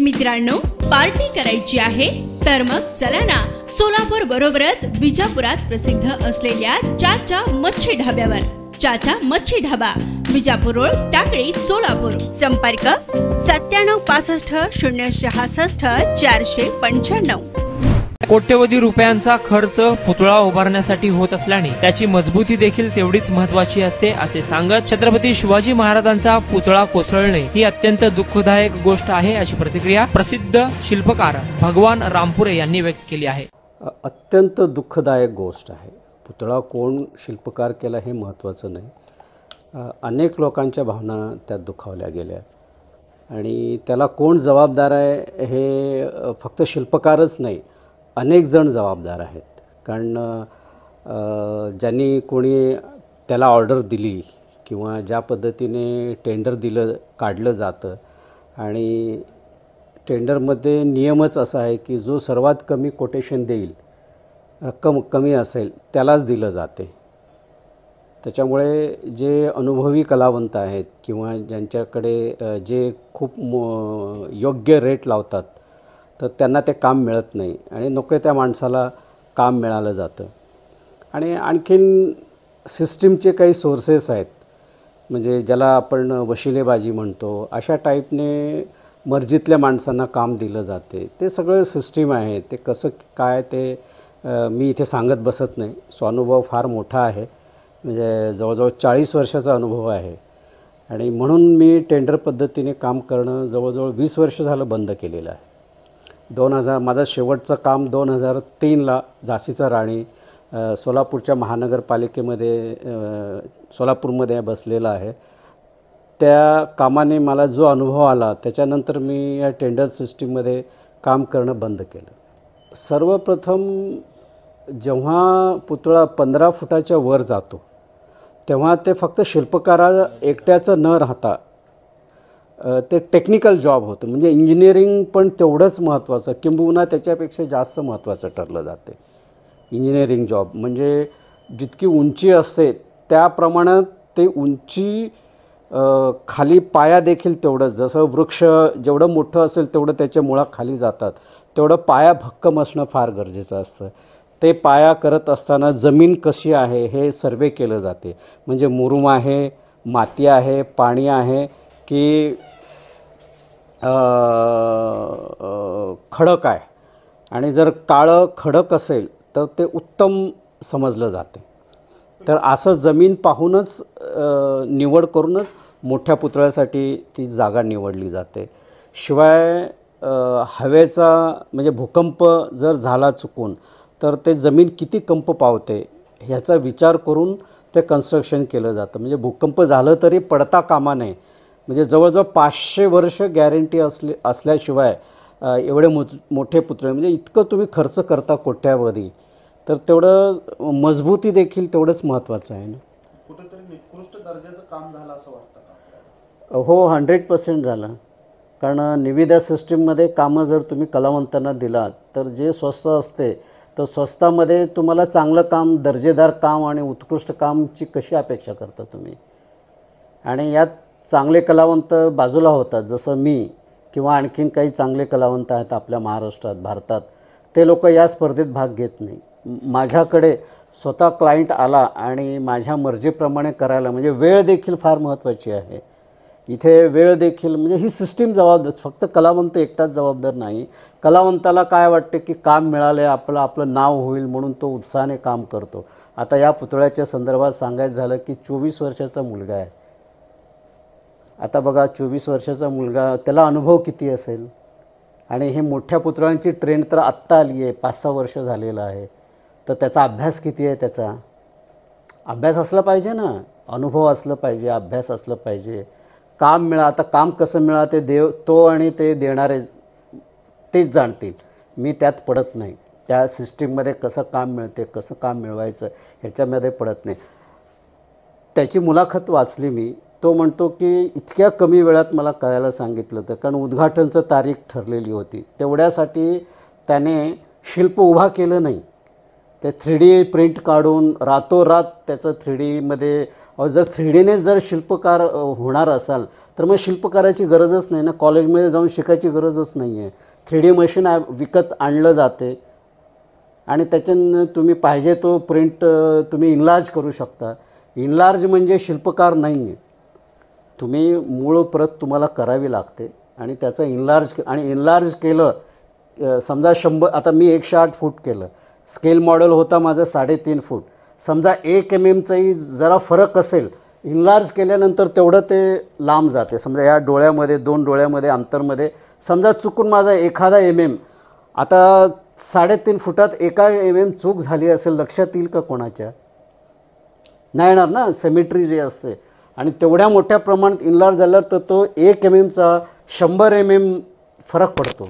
मित्रांनो, पार्टी करायची आहे तर मग चला ना, सोलापूर बरोबरच विजापुरात प्रसिद्ध असलेल्या चाचा मच्छी ढाब्यावर. चाचा मच्छी ढाबा, विजापूर रोड, टाकळी, सोलापूर. संपर्क 9765 कोट्यवधी रुपयांचा खर्च पुतळा उभारण्यासाठी होत असल्याने त्याची मजबूती देखील तेवढीच महत्वाची असते असे सांगत छत्रपती शिवाजी महाराजांचा पुतळा कोसळणे ही अत्यंत दुःखदायक गोष्ट आहे अशी प्रतिक्रिया प्रसिद्ध शिल्पकार भगवान रामपुरे यांनी व्यक्त केली आहे. अत्यंत दुःखदायक गोष्ट आहे. पुतळा कोण शिल्पकार केला हे महत्त्वाचं नाही. अनेक लोकांच्या भावना त्यात दुखावल्या गेल्या आणि त्याला कोण जबाबदार आहे हे फक्त शिल्पकारच नाही, अनेक जण जबाबदार आहेत. कारण ज्यांनी कोणी त्याला ऑर्डर दिली किंवा ज्या पद्धतीने टेंडर काढलं जातं आणि टेंडरमध्ये नियमच असा आहे की जो सर्वात कमी कोटेशन देईल, रक्कम कमी असेल त्यालाच दिलं जाते. त्याच्यामुळे जे अनुभवी कलावंत आहेत किंवा ज्यांच्याकडे जे खूप योग्य रेट लावतात तर त्यांना ते काम मिळत नाही आणि नको त्या माणसाला काम मिळालं जातं. आणि आणखीन सिस्टीमचे काही सोर्सेस आहेत, म्हणजे ज्याला आपण वशिलेबाजी म्हणतो, अशा टाईपने मर्जीतल्या माणसांना काम दिलं जाते. ते सगळं सिस्टीम आहे. ते कसं काय ते मी इथे सांगत बसत नाही. स्वानुभव फार मोठा आहे, म्हणजे जवळजवळ 40 वर्षाचा अनुभव आहे आणि म्हणून मी टेंडर पद्धतीने काम करणं जवळजवळ 20 वर्ष झालं बंद केलेलं आहे. माझं शेवटचं काम 2003ला झाशीचा राणी सोलापूरच्या महानगरपालिकेमध्ये सोलापूरमध्ये बसलेला आहे. त्या कामाने मला जो अनुभव आला त्याच्यानंतर मी या टेंडर सिस्टीममध्ये काम करणं बंद केलं. सर्वप्रथम जेव्हा पुतळा 15 फुटाच्या वर जातो तेव्हा ते फक्त शिल्पकारा एकट्याचं न राहता ते टेक्निकल जॉब होतं. म्हणजे इंजिनिअरिंग पण तेवढंच महत्त्वाचं, किंबहुना त्याच्यापेक्षा जास्त महत्त्वाचं ठरलं जाते. इंजिनिअरिंग जॉब म्हणजे जितकी उंची असते त्याप्रमाणात ते उंची खाली पाया देखील तेवढंच, जसं वृक्ष जेवढं मोठं असेल तेवढं त्याच्या मुळा खाली जातात, तेवढं पाया भक्कम असणं फार गरजेचं असतं. ते पाया करत असताना जमीन कशी आहे हे सर्वे केलं जाते. म्हणजे मुरूम आहे, माती आहे, पाणी आहे की खडक आहे. आणि जर काळं खडक असेल तर ते उत्तम समजलं जाते. तर असं जमीन पाहूनच निवड करूनच मोठ्या पुतळ्यासाठी ती जागा निवडली जाते. शिवाय हवेचा म्हणजे भूकंप जर झाला चुकून तर ते जमीन किती कंप पावते ह्याचा विचार करून ते कन्स्ट्रक्शन केलं जातं. म्हणजे भूकंप झालं तरी पडता कामा नये. म्हणजे जवळजवळ 500 वर्ष गॅरंटी असल्याशिवाय एवढे मोठे पुतळे, म्हणजे इतकं तुम्ही खर्च करता कोट्यावधी, तर तेवढं मजबूती देखील तेवढंच महत्त्वाचं आहे ना. कुठेतरी निकृष्ट दर्जाचं काम झालं असं वाटतं का? हो, 100% झालं. कारण निविदा सिस्टीममध्ये कामं जर तुम्ही कलावंतांना दिलात तर जे स्वस्त असते तर स्वस्तामध्ये तुम्हाला चांगलं काम, दर्जेदार काम आणि उत्कृष्ट कामची कशी अपेक्षा करता तुम्ही. आणि यात चांगले कलावंत बाजूला होतात, जसं मी किंवा आणखीन काही चांगले कलावंत आहेत आपल्या महाराष्ट्रात, भारतात. ते लोक या स्पर्धेत भाग घेत नाही. माझ्याकडे स्वतः क्लायंट आला आणि माझ्या मर्जीप्रमाणे करायला, म्हणजे वेळ देखील फार महत्त्वाची आहे इथे. वेळ देखील म्हणजे ही सिस्टीम जबाबदार, फक्त कलावंत एकटाच जबाबदार नाही. कलावंताला काय वाटते की काम मिळालं आहे, आपलं नाव होईल म्हणून तो उत्साहाने काम करतो. आता या पुतळ्याच्या संदर्भात सांगायचं झालं की 24 वर्षाचा मुलगा आहे. आता बघा, 24 वर्षाचा मुलगा, त्याला अनुभव किती असेल. आणि हे मोठ्या पुतळ्यांची ट्रेंड तर आत्ता आली आहे, 5-6 वर्ष झालेलं आहे. तर त्याचा अभ्यास किती आहे, त्याचा अभ्यास असला पाहिजे ना, अनुभव असलं पाहिजे, अभ्यास असलं पाहिजे. काम आता काम कसं मिळा ते तो आणि ते देणारे तेच जाणतील. मी त्यात पडत नाही. त्या सिस्टीममध्ये कसं काम मिळते, कसं काम मिळवायचं ह्याच्यामध्ये पडत नाही. त्याची मुलाखत वाचली मी. तो म्हणतो की इतक्या कमी वेळात मला करायला सांगितलं होतं, कारण उद्घाटनचं तारीख ठरलेली होती. तेवढ्यासाठी त्याने शिल्प उभा केलं नाही, ते 3D प्रिंट काढून रातोरात त्याचं 3Dमध्ये जर 3Dनेच जर शिल्पकार होणार असाल तर मग शिल्पकाराची गरजच नाही ना, कॉलेजमध्ये जाऊन शिकायची गरजच नाही आहे. 3D मशीन विकत आणलं जाते आणि त्याच्यानं तुम्ही पाहिजे तो प्रिंट तुम्ही इनलार्ज करू शकता. इनलार्ज म्हणजे शिल्पकार नाही आहे, तुम्ही मूळ प्रत तुम्हाला करावी लागते आणि त्याचं इनलार्ज केलं. समजा 100, आता मी 108 फूट केलं, स्केल मॉडेल होता माझं 3.5 फूट. समजा 1 mm जरा फरक असेल, इनलार्ज केल्यानंतर तेवढं ते लांब जाते. समजा या डोळ्यामध्ये 2 डोळ्यामध्ये अंतरमध्ये समजा चुकून माझा एखादा आता 3.5 फुटात 1 चूक झाली असेल, लक्षात येईल का कोणाच्या? नाही येणार ना, सिमेट्री जी असते. आणि तेवढ्या मोठ्या प्रमाणात इनलार्ज झाल्यावर तर तो 1 mm चा 100 mm फरक पडतो.